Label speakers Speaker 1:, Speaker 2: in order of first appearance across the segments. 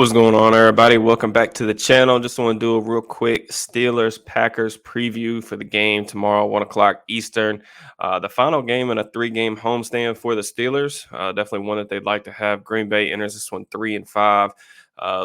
Speaker 1: What's going on, everybody? Welcome back to the channel. Just want to do a real quick Steelers Packers preview for the game tomorrow, 1 o'clock Eastern. The final game in a 3-game homestand for the Steelers. Definitely one that they'd like to have. Green Bay enters this one 3-5.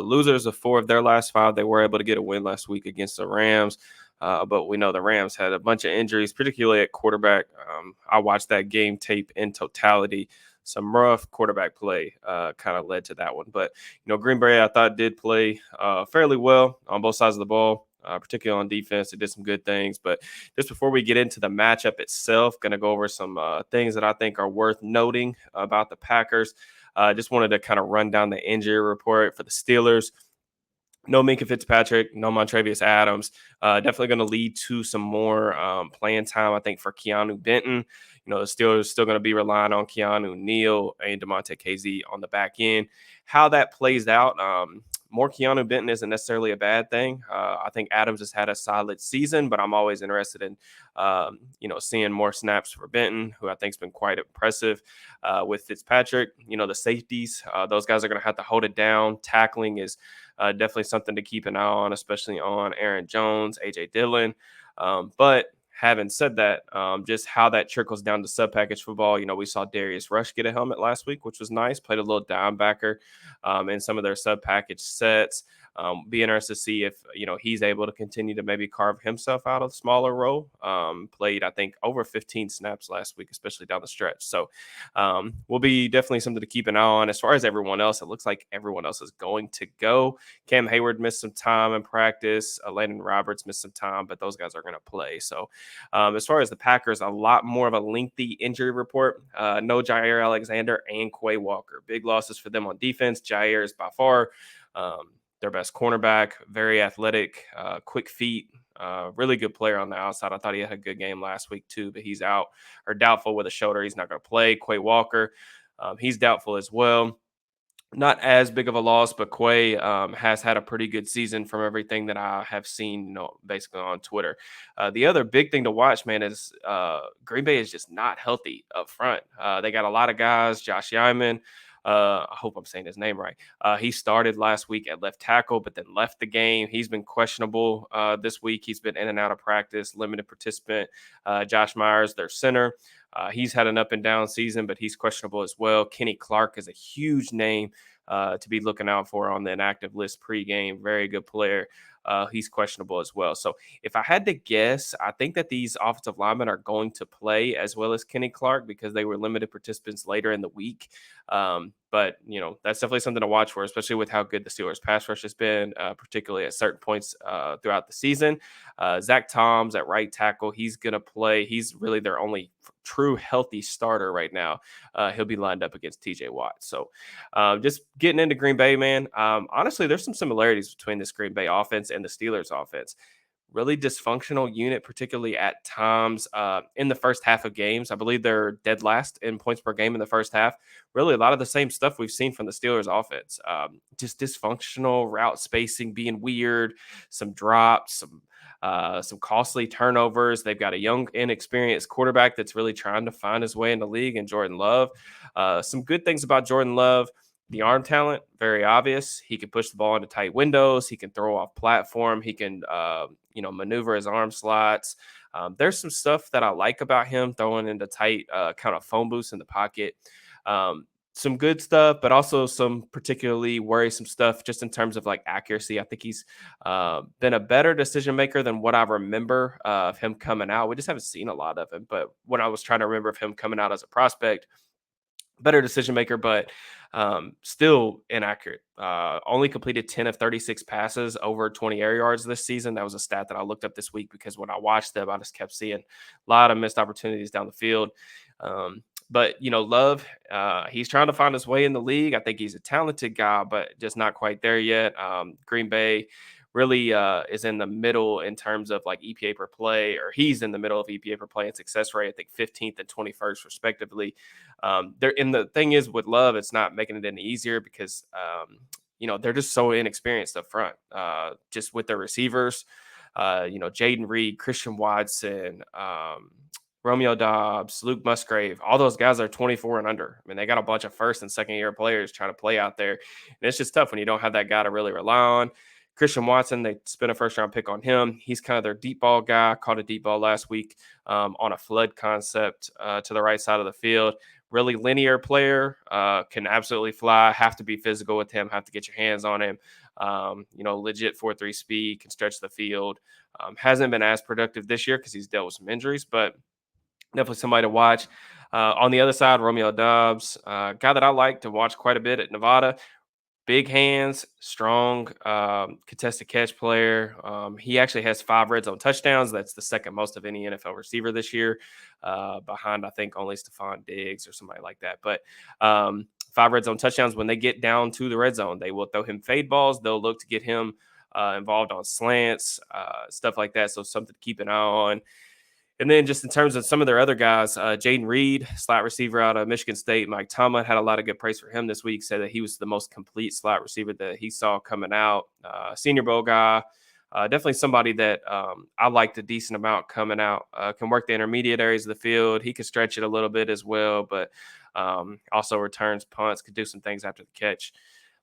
Speaker 1: Losers of 4 of their last 5. They were able to get a win last week against the Rams. But we know the Rams had a bunch of injuries, particularly at quarterback. I watched that game tape in totality. Some rough quarterback play kind of led to that one. But, Green Bay, I thought, did play fairly well on both sides of the ball, particularly on defense. They did some good things. But just before we get into the matchup itself, going to go over some things that I think are worth noting about the Packers. Just wanted to kind of run down the injury report for the Steelers. No Minka Fitzpatrick, no Montravius Adams. Definitely going to lead to some more playing time, I think, for Keanu Benton. The Steelers still going to be relying on Keanu Neal and DeMonte KZ on the back end. How that plays out, more Keanu Benton isn't necessarily a bad thing. I think Adams has had a solid season, but I'm always interested in, seeing more snaps for Benton, who I think has been quite impressive with Fitzpatrick. The safeties, those guys are going to have to hold it down. Tackling is definitely something to keep an eye on, especially on Aaron Jones, A.J. Dillon. But having said that, just how that trickles down to sub-package football, we saw Darius Rush get a helmet last week, which was nice. Played a little dime backer in some of their sub-package sets. Be interested to see if, he's able to continue to maybe carve himself out of the smaller role. Played, I think, over 15 snaps last week, especially down the stretch. So will be definitely something to keep an eye on. As far as everyone else, it looks like everyone else is going to go. Cam Hayward missed some time in practice. Landon Roberts missed some time, but those guys are going to play. So as far as the Packers, a lot more of a lengthy injury report. No Jair Alexander and Quay Walker. Big losses for them on defense. Jair is by far their best cornerback, very athletic, quick feet, really good player on the outside. I thought he had a good game last week too, but he's out or doubtful with a shoulder. He's not going to play. Quay Walker, he's doubtful as well. Not as big of a loss, but Quay has had a pretty good season from everything that I have seen, basically on Twitter. The other big thing to watch, man, is Green Bay is just not healthy up front. They got a lot of guys. Josh Yman, I hope I'm saying his name right. He started last week at left tackle, but then left the game. He's been questionable this week. He's been in and out of practice, limited participant. Josh Myers, their center. He's had an up and down season, but he's questionable as well. Kenny Clark is a huge name to be looking out for on the inactive list pregame. Very good player. He's questionable as well. So if I had to guess, I think that these offensive linemen are going to play as well as Kenny Clark because they were limited participants later in the week. But, that's definitely something to watch for, especially with how good the Steelers pass rush has been, particularly at certain points throughout the season. Zach Tom's at right tackle. He's going to play. He's really their only true healthy starter right now. He'll be lined up against TJ Watt. So just getting into Green Bay, man. Honestly, there's some similarities between this Green Bay offense and the Steelers offense. Really dysfunctional unit, particularly at times in the first half of games. I believe they're dead last in points per game in the first half. Really, a lot of the same stuff we've seen from the Steelers offense. Just dysfunctional route spacing being weird, some drops, some costly turnovers. They've got a young, inexperienced quarterback that's really trying to find his way in the league, and Jordan Love. Some good things about Jordan Love. The arm talent, very obvious. He can push the ball into tight windows. He can throw off platform. He can, maneuver his arm slots. There's some stuff that I like about him throwing into tight kind of phone booths in the pocket. Some good stuff, but also some particularly worrisome stuff just in terms of like accuracy. I think he's been a better decision maker than what I remember of him coming out. We just haven't seen a lot of him. But when I was trying to remember of him coming out as a prospect, better decision maker, but still inaccurate. Only completed 10 of 36 passes over 20 air yards this season. That was a stat that I looked up this week because when I watched them, I just kept seeing a lot of missed opportunities down the field. But, Love, he's trying to find his way in the league. I think he's a talented guy, but just not quite there yet. Green Bay really is in the middle in terms of like EPA per play, or he's in the middle of EPA per play and success rate, I think 15th and 21st respectively. And the thing is with Love, it's not making it any easier because, they're just so inexperienced up front, just with their receivers, Jaden Reed, Christian Watson, Romeo Dobbs, Luke Musgrave, all those guys are 24 and under. I mean, they got a bunch of first and second year players trying to play out there. And it's just tough when you don't have that guy to really rely on. Christian Watson, they spent a first round pick on him. He's kind of their deep ball guy. Caught a deep ball last week on a flood concept to the right side of the field. Really linear player, can absolutely fly. Have to be physical with him. Have to get your hands on him. Legit 4.3 speed, can stretch the field. Hasn't been as productive this year because he's dealt with some injuries, but definitely somebody to watch. On the other side, Romeo Dobbs, guy that I like to watch quite a bit at Nevada. Big hands, strong, contested catch player. He actually has 5 red zone touchdowns. That's the second most of any NFL receiver this year, behind, I think, only Stephon Diggs or somebody like that. But 5 red zone touchdowns. When they get down to the red zone, they will throw him fade balls. They'll look to get him involved on slants, stuff like that. So something to keep an eye on. And then just in terms of some of their other guys, Jaden Reed, slot receiver out of Michigan State. Mike Tomlin had a lot of good praise for him this week, said that he was the most complete slot receiver that he saw coming out. Senior Bowl guy, definitely somebody that I liked a decent amount coming out. Can work the intermediate areas of the field. He can stretch it a little bit as well, but also returns punts, could do some things after the catch.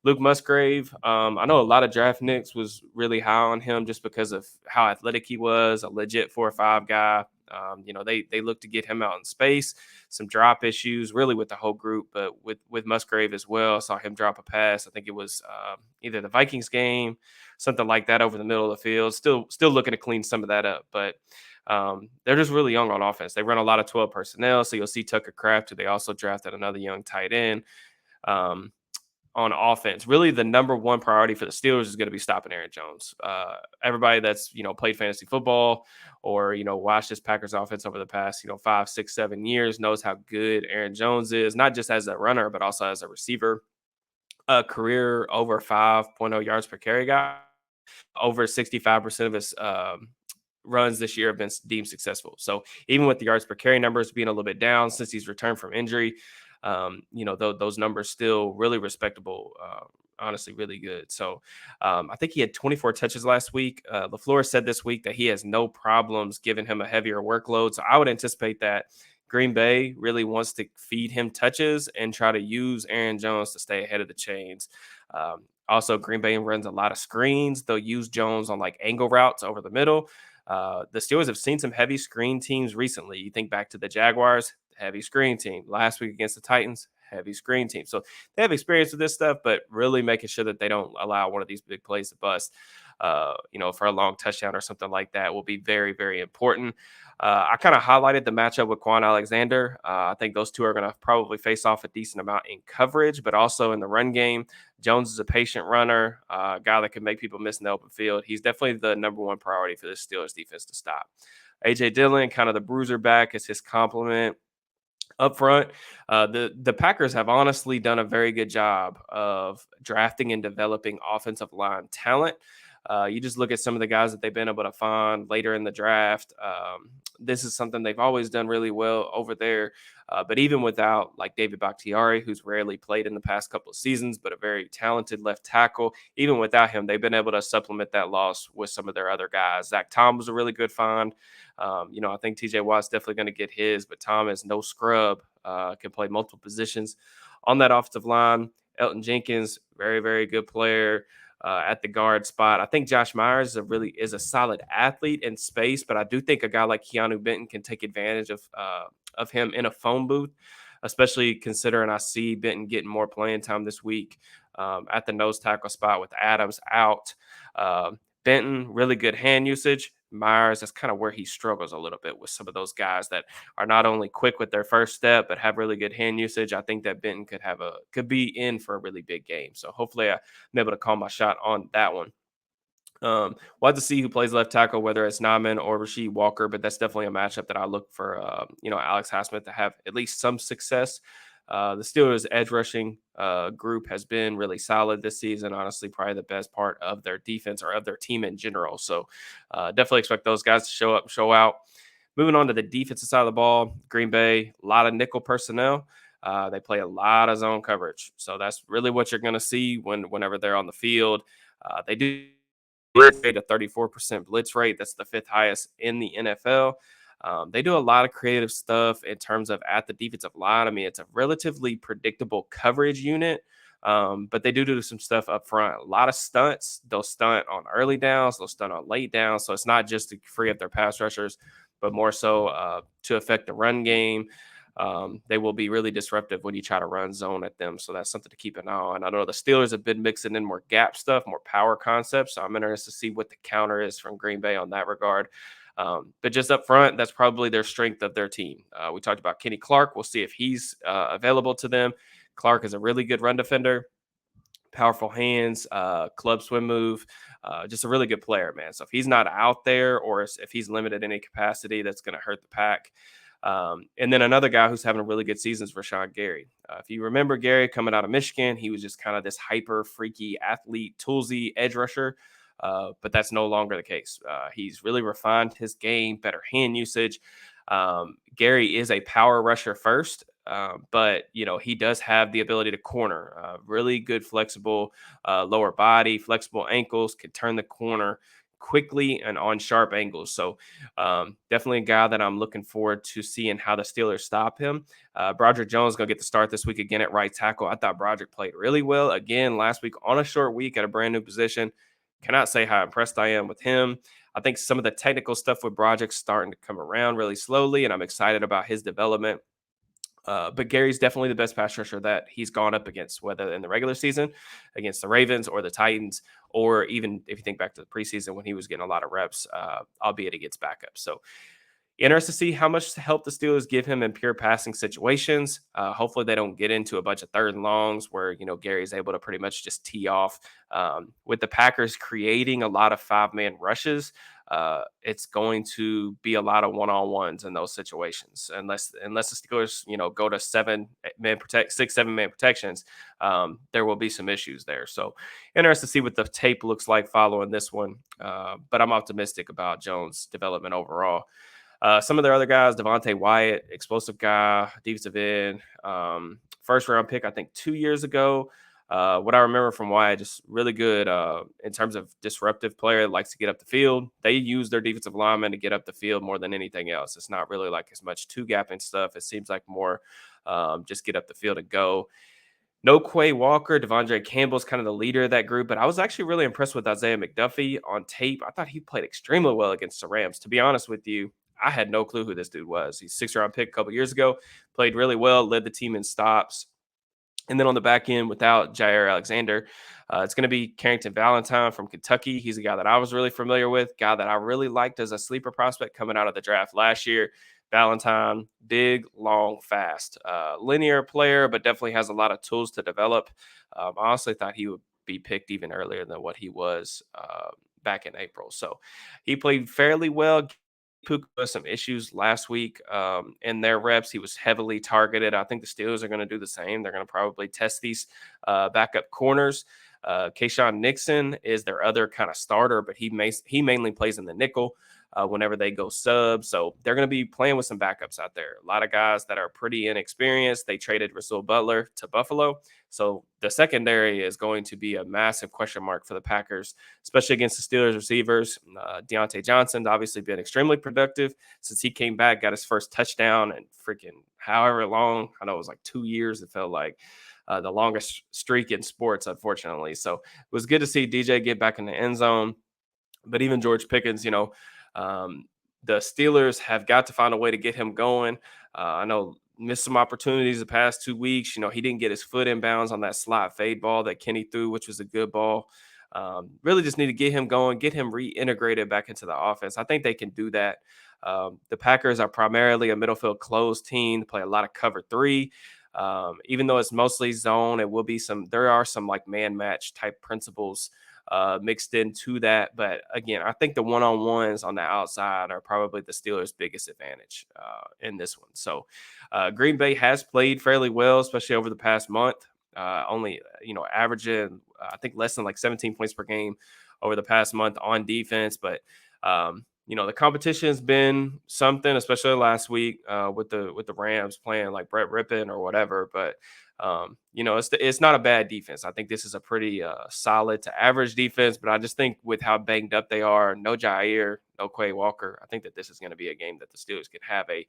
Speaker 1: Luke Musgrave, I know a lot of draft nicks was really high on him just because of how athletic he was, a legit 4 or 5 guy. They look to get him out in space, some drop issues really with the whole group, but with Musgrave as well. I saw him drop a pass. I think it was either the Vikings game, something like that over the middle of the field. Still looking to clean some of that up, but they're just really young on offense. They run a lot of 12 personnel, so you'll see Tucker Kraft, who they also drafted another young tight end. On offense, really the number one priority for the Steelers is going to be stopping Aaron Jones. Everybody that's played fantasy football or watched this Packers offense over the past 5, 6, 7 years knows how good Aaron Jones is, not just as a runner but also as a receiver. A career over 5.0 yards per carry guy. Over 65% of his runs this year have been deemed successful. So even with the yards per carry numbers being a little bit down since he's returned from injury, those numbers still really respectable. Honestly, really good. So I think he had 24 touches last week. LaFleur said this week that he has no problems giving him a heavier workload. So I would anticipate that Green Bay really wants to feed him touches and try to use Aaron Jones to stay ahead of the chains. Also, Green Bay runs a lot of screens. They'll use Jones on like angle routes over the middle. The Steelers have seen some heavy screen teams recently. You think back to the Jaguars, heavy screen team. Last week against the Titans, heavy screen team. So they have experience with this stuff, but really making sure that they don't allow one of these big plays to bust, for a long touchdown or something like that will be very, very important. I kind of highlighted the matchup with Quan Alexander. I think those two are going to probably face off a decent amount in coverage, but also in the run game. Jones is a patient runner, a guy that can make people miss in the open field. He's definitely the number one priority for the Steelers defense to stop. A.J. Dillon, kind of the bruiser back, is his complement. Up front, the Packers have honestly done a very good job of drafting and developing offensive line talent. You just look at some of the guys that they've been able to find later in the draft. This is something they've always done really well over there. But even without like David Bakhtiari, who's rarely played in the past couple of seasons, but a very talented left tackle, even without him, they've been able to supplement that loss with some of their other guys. Zach Tom was a really good find. I think TJ Watt's definitely going to get his, but Tom is no scrub, can play multiple positions on that offensive line. Elton Jenkins, very, very good player at the guard spot. I think Josh Myers is a solid athlete in space, but I do think a guy like Keanu Benton can take advantage of him in a phone booth, especially considering I see Benton getting more playing time this week at the nose tackle spot with Adams out. Benton, really good hand usage. Myers, that's kind of where he struggles a little bit with some of those guys that are not only quick with their first step, but have really good hand usage. I think that Benton could be in for a really big game. So hopefully I'm able to call my shot on that one. We'll have to see who plays left tackle, whether it's Naaman or Rasheed Walker, but that's definitely a matchup that I look for, Alex Highsmith to have at least some success. The Steelers' edge rushing group has been really solid this season. Honestly, probably the best part of their defense or of their team in general. So definitely expect those guys to show up and show out. Moving on to the defensive side of the ball, Green Bay, a lot of nickel personnel. They play a lot of zone coverage. So that's really what you're going to see whenever they're on the field. They do rate a 34% blitz rate. That's the 5th highest in the NFL. They do a lot of creative stuff in terms of at the defensive line. I mean, it's a relatively predictable coverage unit, but they do some stuff up front. A lot of stunts. They'll stunt on early downs. They'll stunt on late downs. So it's not just to free up their pass rushers, but more so to affect the run game. They will be really disruptive when you try to run zone at them. So that's something to keep an eye on. I know the Steelers have been mixing in more gap stuff, more power concepts. So I'm interested to see what the counter is from Green Bay on that regard. But just up front, that's probably their strength of their team. We talked about Kenny Clark. We'll see if he's available to them. Clark is a really good run defender, powerful hands, club swim move, just a really good player, man. So if he's not out there or if he's limited in any capacity, that's going to hurt the pack. And then another guy who's having a really good season is Rashawn Gary. If you remember Gary coming out of Michigan, he was just kind of this hyper freaky athlete, toolsy edge rusher. But that's no longer the case. He's really refined his game, better hand usage. Gary is a power rusher first, but he does have the ability to corner. Really good, flexible lower body, flexible ankles, can turn the corner quickly and on sharp angles. So definitely a guy that I'm looking forward to seeing how the Steelers stop him. Broderick Jones going to get the start this week again at right tackle. I thought Broderick played really well again last week on a short week at a brand new position. Cannot say how impressed I am with him. I think some of the technical stuff with Broderick's starting to come around really slowly, and I'm excited about his development. But Gary's definitely the best pass rusher that he's gone up against, whether in the regular season against the Ravens or the Titans, or even if you think back to the preseason when he was getting a lot of reps, albeit against backups. So interested to see how much help the Steelers give him in pure passing situations. Hopefully, they don't get into a bunch of third and longs where Gary's able to pretty much just tee off. With the Packers creating a lot of 5-man rushes, it's going to be a lot of one-on-ones in those situations, unless the Steelers go to 6-7-man protections. There will be some issues there. So interested to see what the tape looks like following this one. But I'm optimistic about Jones' development overall. Some of their other guys, Devontae Wyatt, explosive guy, defensive end, first round pick, I think 2 years ago. What I remember from Wyatt, just really good in terms of disruptive player, likes to get up the field. They use their defensive linemen to get up the field more than anything else. It's not really like as much two-gapping stuff. It seems like more just get up the field and go. No Quay Walker, Devondre Campbell's kind of the leader of that group, but I was actually really impressed with Isaiah McDuffie on tape. I thought he played extremely well against the Rams. To be honest with you, I had no clue who this dude was. He's 6th-round pick a couple years ago, played really well, led the team in stops. And then on the back end, without Jair Alexander, it's going to be Carrington Valentine from Kentucky. He's a guy that I was really familiar with, guy that I really liked as a sleeper prospect coming out of the draft last year. Valentine, big, long, fast, linear player, but definitely has a lot of tools to develop. I honestly thought he would be picked even earlier than what he was back in April. So he played fairly well. Puka had some issues last week in their reps. He was heavily targeted. I think the Steelers are going to do the same. They're going to probably test these backup corners. Kayshawn Nixon is their other kind of starter, but he mainly plays in the nickel whenever they go sub. So they're going to be playing with some backups out there. A lot of guys that are pretty inexperienced. They traded Rasul Butler to Buffalo. So the secondary is going to be a massive question mark for the Packers, especially against the Steelers receivers. Deontay Johnson's obviously been extremely productive since he came back, got his first touchdown and freaking however long. I know it was like 2 years. It felt like the longest streak in sports, unfortunately. So it was good to see DJ get back in the end zone. But even George Pickens, the Steelers have got to find a way to get him going. I know missed some opportunities the past 2 weeks. He didn't get his foot in bounds on that slot fade ball that Kenny threw, which was a good ball. Really just need to get him going, get him reintegrated back into the offense. I think they can do that. The Packers are primarily a middle field closed team. They play a lot of cover 3. Even though it's mostly zone, there are some like man match type principles mixed into that. But again, I think the one-on-ones on the outside are probably the Steelers' biggest advantage in this one. So Green Bay has played fairly well, especially over the past month. Only, averaging, I think less than like 17 points per game over the past month on defense. But, the competition has been something, especially last week with the Rams playing like Brett Rippon or whatever. But It's not a bad defense. I think this is a pretty solid to average defense, but I just think with how banged up they are, no Jair, no Quay Walker, I think that this is going to be a game that the Steelers can have a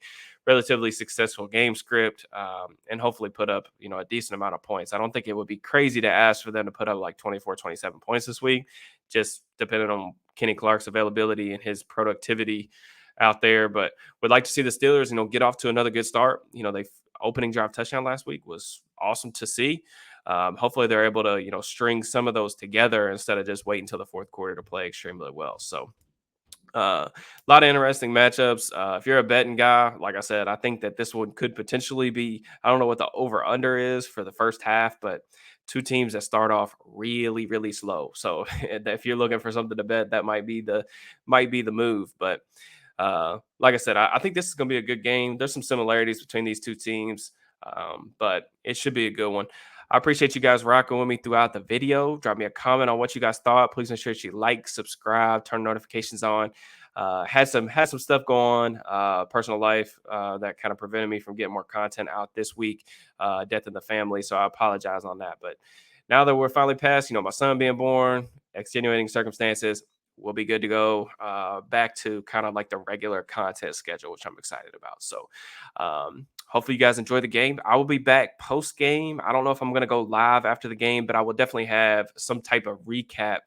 Speaker 1: relatively successful game script, and hopefully put up, a decent amount of points. I don't think it would be crazy to ask for them to put up like 24, 27 points this week, just depending on Kenny Clark's availability and his productivity out there. But would like to see the Steelers, get off to another good start. They opening drive touchdown last week was awesome to see. Hopefully they're able to, string some of those together instead of just waiting until the fourth quarter to play extremely well. So a lot of interesting matchups. If you're a betting guy, like I said, I think that this one could potentially be, I don't know what the over under is for the first half, but two teams that start off really, really slow. So if you're looking for something to bet, that might be the move. But like I said, I think this is going to be a good game. There's some similarities between these two teams, but it should be a good one. I appreciate you guys rocking with me throughout the video. Drop me a comment on what you guys thought. Please make sure that you like, subscribe, turn notifications on. Had some stuff going on, personal life, that kind of prevented me from getting more content out this week. Death in the family, so I apologize on that. But now that we're finally past, my son being born, extenuating circumstances, we'll be good to go, back to kind of like the regular content schedule, which I'm excited about. So hopefully you guys enjoy the game. I will be back post game. I don't know if I'm going to go live after the game, but I will definitely have some type of recap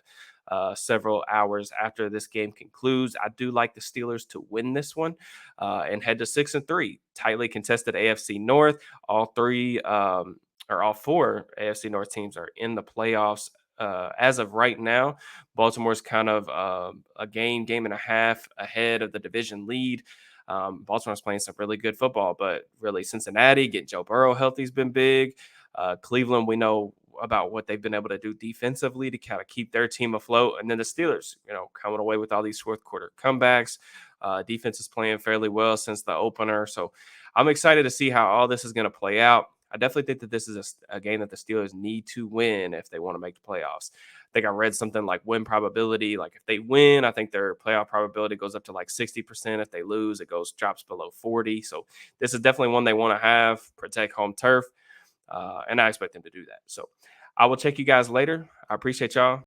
Speaker 1: several hours after this game concludes. I do like the Steelers to win this one, and head to 6-3. Tightly contested AFC North. All four AFC North teams are in the playoffs. As of right now, Baltimore's kind of a game and a half ahead of the division lead. Baltimore's playing some really good football, but really Cincinnati, getting Joe Burrow healthy has been big. Cleveland, we know about what they've been able to do defensively to kind of keep their team afloat. And then the Steelers, coming away with all these fourth quarter comebacks. Defense is playing fairly well since the opener. So I'm excited to see how all this is going to play out. I definitely think that this is a game that the Steelers need to win if they want to make the playoffs. I think I read something like win probability. Like if they win, I think their playoff probability goes up to like 60%. If they lose, it drops below 40. So this is definitely one they want to have, protect home turf. And I expect them to do that. So I will check you guys later. I appreciate y'all.